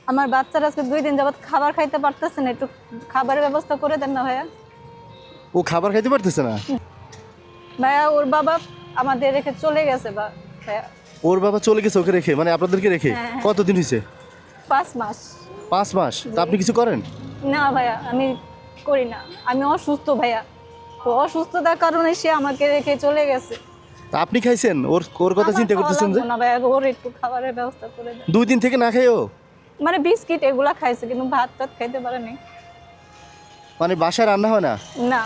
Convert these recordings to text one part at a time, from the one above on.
আমার বাচ্চারা আজকে 2 দিন যাবত খাবার খাইতে পারতেছে না, একটু খাবারের ব্যবস্থা করে দেন না ভাইয়া। ও খাবার খাইতে পারতেছে না? ভাইয়া ওর বাবা আমাদের রেখে চলে গেছে ভাইয়া। ওর বাবা চলে গেছে ওকে রেখে, মানে আপনাদেরকে রেখে? হ্যাঁ। কতদিন হয়েছে? 5 মাস। 5 মাস? তা আপনি কিছু করেন? না ভাইয়া আমি করি না, আমি অসুস্থ ভাইয়া। তো অসুস্থতার কারণে সে আমাকে রেখে চলে গেছে। তা আপনি খাইছেন? ওর ওর কথা চিন্তা করতেছেন যে? না ভাইয়া, ওর একটু খাবারের ব্যবস্থা করে দেন। 2 দিন থেকে না খায় ও? মানে বিস্কিট এগুলা খাইছে, কিন্তু ভাত টাত খাইতে পারেনি। মানে বাসায় রান্না হয় না? না,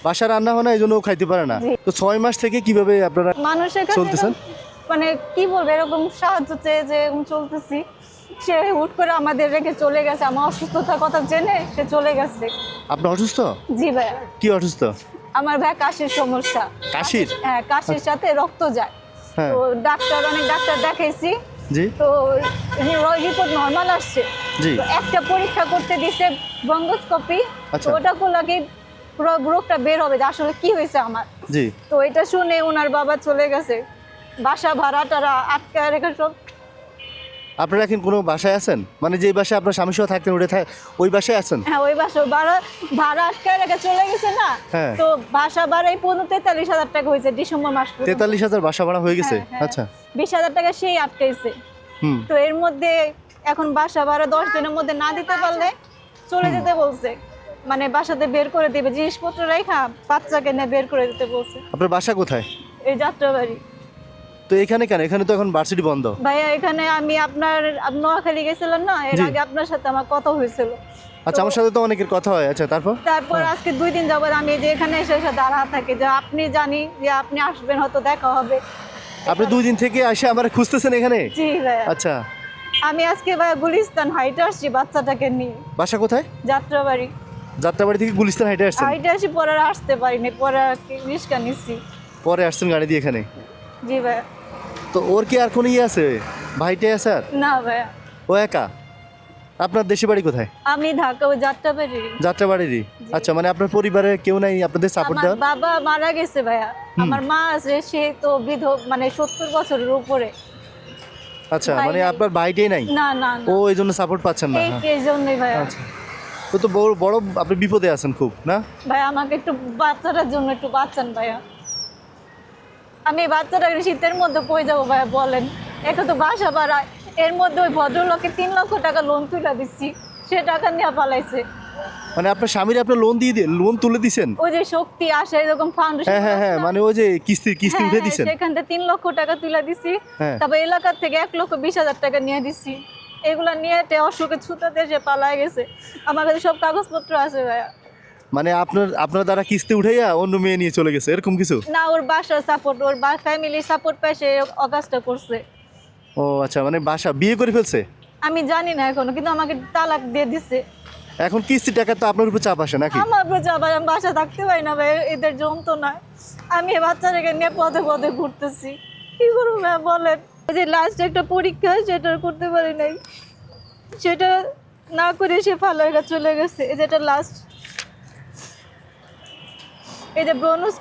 বাসায় রান্না হয় না, এই জন্য ও খাইতে পারে না। জি। তো 6 মাস থেকে কিভাবে আপনারা মানুষের কাছে চলতেছেন? মানে কি বলবো, এরকম সাহায্য চেয়ে যে এরকম চলতেছি। সে হুট করে আমাদের রেখে চলে গেছে, আমার অসুস্থতার কথা জেনে সে চলে গেছে। আপনি অসুস্থ? জি ভাইয়া, কি অসুস্থ? আমার ভাই কাশির সমস্যা। কাশির? হ্যাঁ, কাশির সাথে রক্ত যায়। হ্যাঁ। তো অনেক ডাক্তার দেখাইছি, জি তো রিপোর্ট নর্মাল আসছে। জি। তো একটা পরীক্ষা করতে দিছে, ব্রঙ্কোস্কোপি। আচ্ছা। তো ওটা করলে কি পুরো রোগটা বের হবে যে আসলে কি হয়েছে আমার। জি। তো এটা শুনে ওনার বাবা চলে গেছে, বাসা ভাড়া টারা আটকায় রেখে সব। আপনারা এখন কোনো বাসায় আছেন? মানে যে বাসায় আপনার স্বামী সহ থাকতেন ওই বাসায় আছেন? হ্যাঁ, ওই বাসা ভাড়া আটকায় রেখে চলে গেছে না। হ্যাঁ। তো বাসা ভাড়া এই 43,000 টাকা হয়েছে ডিসেম্বর মাস পর্যন্ত। 43,000 বাসা ভাড়া হয়ে গেছে? হ্যাঁ, হ্যাঁ। আচ্ছা। 20,000 টাকা সেই আটকাইছে। হুম। তো এর মধ্যে এখন বাসা ভাড়া 10 দিনের মধ্যে না দিতে পারলে চলে যেতে বলছে। মানে বাসাতে বের করে দিবে, জিনিসপত্র রেখা বাচ্চাকে নিয়ে বের করে দিতে বলছে। আপনার বাসা কোথায়? এই যাত্রাবাড়ি। তো এখানে কেন? এখানে তো এখন ভার্সিটি বন্ধ। ভাইয়া এখানে আমি আপনার নোয়াখালী গেছিলাম না, এর জি। আগে আপনার সাথে আমার কথা হয়েছিল। আচ্ছা, আমার সাথে তো অনেকের কথা হয়। আচ্ছা, তারপর? তারপর আজকে 2 দিন যাবত আমি যে এখানে এসে দাঁড়া থাকি, যে আপনি জানি যে আপনি আসবেন, হয়তো দেখা হবে। আপনি 2 দিন থেকে এসে আমার খুঁজতেছেন এখানে? জি ভাইয়া। আচ্ছা। আমি আজকে ভাইয়া গুলিস্তান হাইটে আসছি বাচ্চাটাকে নিয়ে। বাসা কোথায়? যাত্রাবাড়ি। যাত্রাবাড়ি থেকে গুলিস্তান হাইটে আসছেন? হাইটে আসি, পরে আর আসতে পারিনি, পরে রিক্সা নিচ্ছি। পরে আসছেন গাড়ি দিয়ে এখানে? জি ভাইয়া। তো ওর কি আর কোনো ইয়ে আছে? ভাইটে আছে আর? না ভাইয়া, ও একা? আপনার দেশের বাড়ি কোথায়? আমি ঢাকা ওই যাত্রাবাড়ি। যাত্রাবাড়িরই? আচ্ছা, মানে আপনার পরিবারে কেউ নাই আপনাদের সাপোর্ট আমার দেওয়ার? বাবা মারা গেছে ভাইয়া, আমার মা আছে, সে তো মানে 70 বছরের উপরে। আচ্ছা, ভাই মানে নাই। আপনার ভাইটাই নাই? না না ও না, এই জন্য সাপোর্ট পাচ্ছেন না? হ্যাঁ। এই জন্যই ভাইয়া। আচ্ছা। তো বড় বড় আপনি বিপদে আছেন খুব, না? ভাই আমাকে একটু বাচ্চাটার জন্য একটু বাঁচান ভাইয়া। আমি বাচ্চাটা শীতের মধ্যে কই যাবো ভাইয়া বলেন? একে তো বাসা ভাড়া, এর মধ্যে ওই ভদ্রলোকে 3 লক্ষ টাকা লোন তুলে দিচ্ছি, সে টাকা নিয়ে পালাইছে। মানে আপনার স্বামীর আপনার লোন তুলে দিছেন? ওই যে শক্তি আসে এরকম ফাউন্ডেশন। হ্যাঁ হ্যাঁ হ্যাঁ, মানে ওই যে কিস্তি উঠে দিছেন? সেখান থেকে 3 লক্ষ টাকা তুলে দিছি। হ্যাঁ। তারপর এলাকার থেকে 1,20,000 টাকা নিয়ে দিছি। এগুলা নিয়ে অসুখে ছুটাতে সে পালায় গেছে। আমার কাছে সব কাগজপত্র আছে ভাইয়া। মানে আপনার দ্বারা কিস্তি উঠাইয়া অন্য মেয়ে নিয়ে চলে গেছে, এরকম কিছু? না, ওর বাসার সাপোর্ট, ওর ফ্যামিলি সাপোর্ট পায়, সে অগাস্টটা করছে। ও আচ্ছা, মানে বাসা বিয়ে করে ফেলছে? আমি জানি না এখনো, কিন্তু আমাকে তালাক দিয়ে দিছে। এখন কিস্তি টাকা তো আপনার উপর চাপ আসে নাকি? আমার উপর আবার আমি বাসা থাকতে পারি না ভাই, এদের যন্ত্রণায় আমি এই বাচ্চাটাকে নিয়ে পথে পথে ঘুরতেছি। কি করবো ভাই বলেন? ওই যে লাস্ট একটা পরীক্ষা, সেটা করতে পারি নাই, সেটা না করে সে ফালাইরা চলে গেছে। এই যেটা লাস্ট, এই যে ব্রোনস।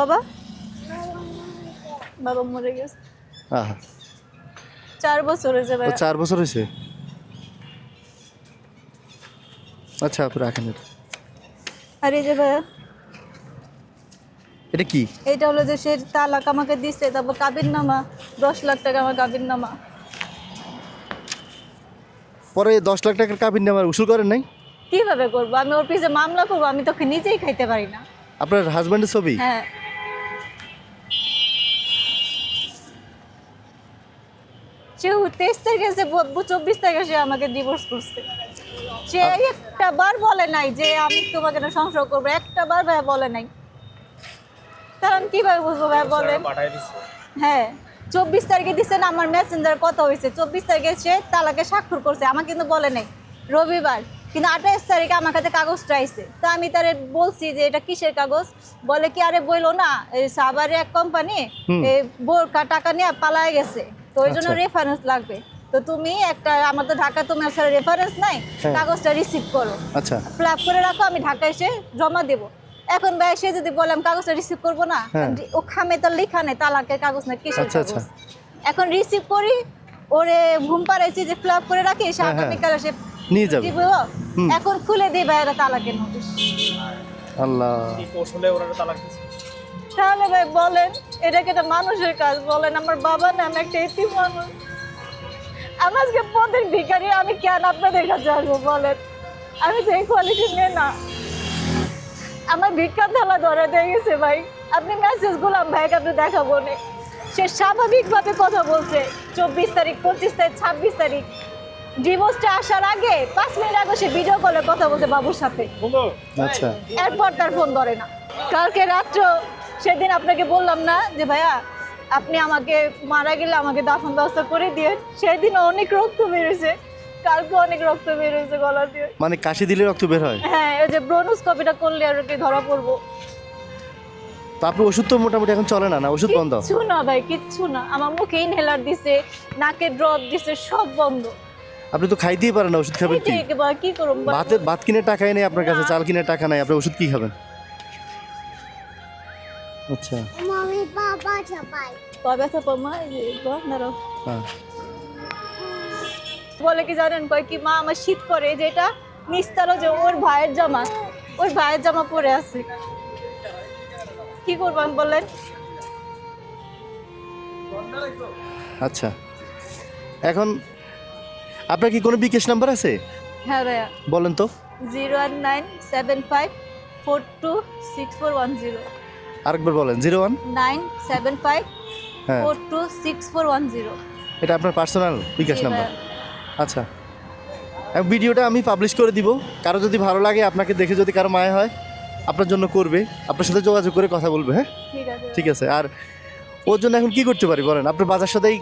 বাবা বাবা মরে গেছে। আহা, 4 বছর হয়েছে ও ভাই। 4 বছর হয়েছে? আচ্ছা, আপনি রাখেন এটা। আর এই যে ভাইয়া, এটা কি? এটা হলো যে সে তালাক আমাকে দিচ্ছে, তারপর কাবির নামা 10 লাখ টাকা আমার কাবির নামা। পরে 10 লাখ টাকার কাবিন নামার উসুল করেন নাই? কিভাবে করবো? আমি ওর পিছে মামলা করবো? আমি তোকে নিজেই খাইতে পারি না। আপনার হাজব্যান্ডের ছবি? হ্যাঁ, সে 23 তারিখে সে 24 তারিখে সে আমাকে ডিভোর্স করছে। সে একটা বার বলে নাই যে আমি তোমাকে না সংসার করবো, একটা বার ভাইয়া বলে নাই। তাহলে আমি কিভাবে বুঝবো ভাইয়া বলেন? হ্যাঁ, 24 তারিখে দিচ্ছে না, আমার মেসেঞ্জার কথা হয়েছে। 24 তারিখে সে তালাকে স্বাক্ষর করছে, আমাকে কিন্তু বলে নাই রবিবার, কিন্তু 28 তারিখে আমার কাছে কাগজটা আইছে। তো আমি তারে বলছি যে এটা কিসের কাগজ? বলে কি আরে বইলো না, এই সাভারে এক কোম্পানি এই টাকা নিয়ে পালায় গেছে, তো ওই জন্য আচ্ছা। রেফারেন্স লাগবে। তো তুমি একটা, আমার তো ঢাকা তোমার সাথে রেফারেন্স নাই, হ্যাঁ। কাগজটা রিসিভ করো, আচ্ছা ফিল আপ করে রাখো, আমি ঢাকা এসে জমা দেবো। এখন ভাই সে যদি বলে আমি কাগজটা রিসিভ করবো না, হ্যাঁ। ও খামে তার লেখা নেই তালাকের কাগজ না কিসের আচ্ছা, কাগজ। আচ্ছা। এখন রিসিভ করি, ওরে ঘুম পাড়াইছি যে ফিল আপ করে রাখি, সে হ্যাঁ, হ্যাঁ। আগামীকাল সে নিয়ে যাবে। দিব। হুম। এখন খুলে দিই ভাই এটা তালাকের নোটিশ। আল্লাহ, তাহলে ভাই বলেন এটা কি একটা মানুষের কাজ? বলেন, আমার বাবা না, আমি একটা এতিম মানুষ, আমি আজকে পথের ভিখারি, আমি কেন আপনাদের কাছে আসবো বলেন? আমি তো এই কোয়ালিটি নিয়ে না, আমার ভিক্ষা থালা ধরে দিয়ে গেছে ভাই। আপনি মেসেজ গুলাম ভাইকে আপনি দেখাবো না, সে স্বাভাবিকভাবে কথা বলছে। 24 তারিখ, 25 তারিখ, 26 তারিখ ডিভোর্সটা আসার আগে 5 মিনিট আগে সে ভিডিও কলে কথা বলছে বাবুর সাথে। আচ্ছা এরপর তার ফোন ধরে না। কালকে রাত্র, সেদিন আপনাকে বললাম না যে ভাইয়া আপনি আমাকে মারা গেলে আমাকে দাফন ব্যবস্থা করে দিয়ে, সেদিন অনেক রক্ত বেরোছে, কালকে অনেক রক্ত বেরোছে গলা দিয়ে। মানে কাশি দিলে রক্ত বের হয়? হ্যাঁ, ওই যে ব্রোনোস্কোপিটা করলে আর কি ধরা পড়বো। তো আপনি ওষুধ তো মোটামুটি এখন চলে না, না ওষুধ বন্ধ? কিচ্ছু না ভাই, কিচ্ছু না। আমার মুখে ইনহেলার দিছে, নাকে ড্রপ দিছে, সব বন্ধ। আপনি তো খাইতেই পারেন না, ওষুধ খাবেন কি? কি করুম ভাই? ভাত কিনে টাকাই নেই আপনার কাছে, চাল কিনে টাকা নাই, আপনি ওষুধ কি খাবেন? আচ্ছা Mami, papa, চাপাই। পা ব্যথা পামা, এই যে দাঁড়াও। হ্যাঁ। বলে কি জানেন, কয় কি মা আমার শীত করে, যে এটা নিস্তালো যে ওর ভাইয়ের জামা, ওর ভাইয়ের জামা পরে আছে, কি করবেন বলেন? আচ্ছা, এখন আপনার কি কোনো বিকাশ নাম্বার আছে? হ্যাঁ ভাইয়া, বলেন তো। 01975426410। আরেকবার বলেন। 01 975 হ্যাঁ, 426410। এটা আপনার পার্সোনাল বিকাশ নাম্বার? আচ্ছা, এবং ভিডিওটা আমি পাবলিশ করে দিব, কারো যদি ভালো লাগে, আপনাকে দেখে যদি কারো মায়া হয়, আপনার জন্য করবে, আপনার সাথে যোগাযোগ করে কথা বলবে। হ্যাঁ ঠিক আছে। ঠিক আছে। আর ওর জন্য এখন কি করতে পারি বলেন? আপনার বাজার সাথেই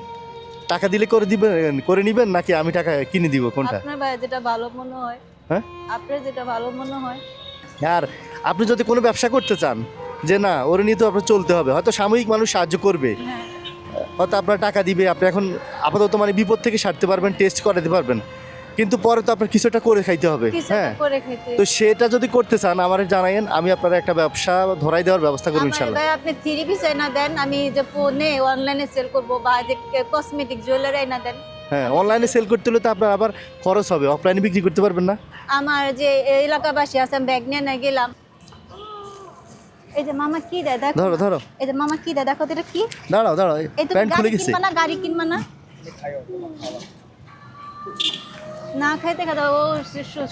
টাকা দিলে করে দিবেন, করে নিবেন, নাকি আমি টাকা কিনে দিব, কোনটা? আপনার ভাই যেটা ভালো মনে হয়। হ্যাঁ, আপনার যেটা ভালো মনে হয়। আর আপনি যদি কোনো ব্যবসা করতে চান, যে না ওরে নিয়ে তো আপনার চলতে হবে, হয়তো সাময়িক মানুষ সাহায্য করবে, হ্যাঁ, হয়তো আপনার টাকা দিবে, আপনি এখন আপাতত মানে বিপদ থেকে সারতে পারবেন, টেস্ট করাতে পারবেন, কিন্তু পরে তো আপনার কিছুটা করে খাইতে হবে। কিছু হ্যাঁ, একটা করে খেতে। তো সেটা যদি করতে চান আমার জানাইন, আমি আপনার একটা ব্যবসা ধরাই দেওয়ার ব্যবস্থা করবো আমার ইনশাল্লাহ। ভাই আপনি 3 পিস এনে দেন, আমি যে ফোনে অনলাইনে সেল করব, বা যে কসমেটিক জুয়েলারি এনে দেন। হ্যাঁ, অনলাইনে সেল করতে হলে তো আপনার আবার খরচ হবে, অফলাইনে বিক্রি করতে পারবেন না। আমার যে এলাকাবাসী আছে, আমি ব্যাগ নিয়ে গেলাম। এই যে মামা কি দেয় দেখো, ধরো ধরো, এই যে মামা কি দেয় দেখো তো, এটা কি? দাঁড়াও দাঁড়াও, এই তো প্যান্ট খুলে গাড়ি গেছে। কিনবা না, গাড়ি কিনবা না? না খাইতে খাইতে ও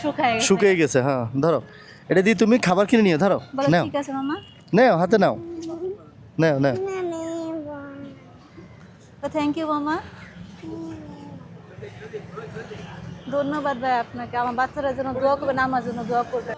শুকায় গেছে। শুকিয়ে গেছে। হ্যাঁ ধরো, এটা দিয়ে তুমি খাবার কিনে নিয়ে ধরো, বলো নাও ঠিক আছে মামা। নাও, হাতে নাও, নাও নাও। তো থ্যাংক ইউ মামা, ধন্যবাদ ভাই আপনাকে। আমার বাচ্চারা জন্য দোয়া করবেন, আমার জন্য দোয়া করবেন।